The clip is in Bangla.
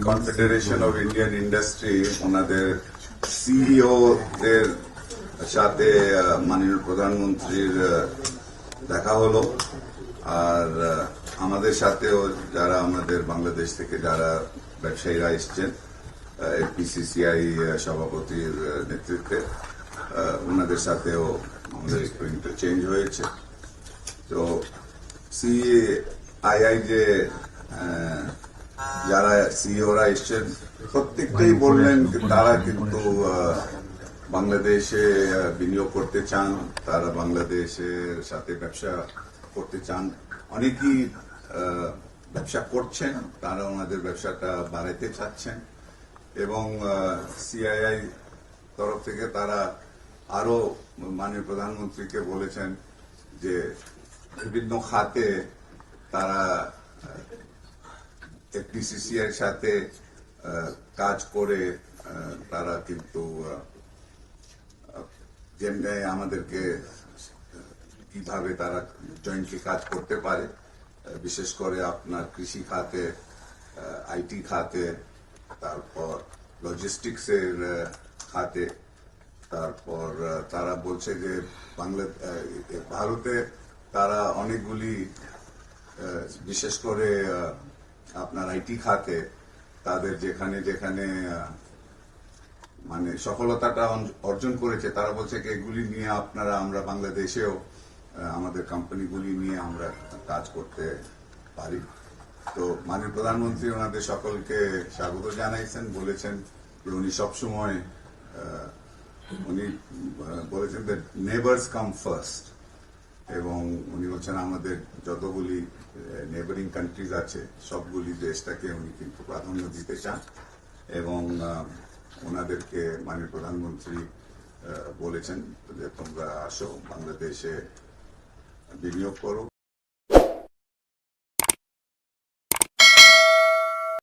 কনফেডারেশন অফ ইন্ডিয়ান ইন্ডাস্ট্রি ওনাদের সিইও দের সাথে মাননীয় প্রধানমন্ত্রীর দেখা হলো। আর আমাদের সাথেও যারা আমাদের বাংলাদেশ থেকে যারা ব্যবসায়ীরা এসছেন পিসিসিআই সভাপতির নেতৃত্বে ওনাদের সাথেও আমাদের একটু ইন্টারচেঞ্জ হয়েছে। তো সিআইআই যে যারা সিইওরা এসছেন প্রত্যেকটাই বললেন তারা কিন্তু বাংলাদেশে বিনিয়োগ করতে চান, তারা বাংলাদেশের সাথে ব্যবসা করতে চান। অনেকেই ব্যবসা করছেন, তারা ওনাদের ব্যবসাটা বাড়াইতে চাচ্ছেন এবং সিআইআই তরফ থেকে তারা আরো মাননীয় প্রধানমন্ত্রীকে বলেছেন যে বিভিন্ন খাতে তারা এফডিসিসিআই এর সাথে কাজ করে তারা কিন্তু যেমনি আমাদেরকে কিভাবে তারা জয়েন্টলি কাজ করতে পারে, বিশেষ করে আপনার কৃষি খাতে, আইটি খাতে, তারপর লজিস্টিক্সের খাতে। তারপর তারা বলছে যে ভারতে তারা অনেকগুলি বিশেষ করে আপনার আইটি খাতে তাদের যেখানে যেখানে মানে সফলতাটা অর্জন করেছে, তারা বলছে যে এগুলি নিয়ে আমরা বাংলাদেশেও আমাদের কোম্পানিগুলি নিয়ে আমরা কাজ করতে পারি। তো মাননীয় প্রধানমন্ত্রী ওনাদের সকলকে স্বাগত জানাইছেন, বলেছেন যে উনি সবসময় উনি বলেছেন যে নেবার্স কাম ফার্স্ট, এবং উনি বলছেন আমাদের যতগুলি নেবারিং কান্ট্রিজ আছে সবগুলি দেশটাকে উনি কিন্তু প্রাধান্য দিতে চান। এবং ওনাদেরকে মাননীয় প্রধানমন্ত্রী বলেছেন যে তোমরা আসো, বাংলাদেশে বিনিয়োগ করো,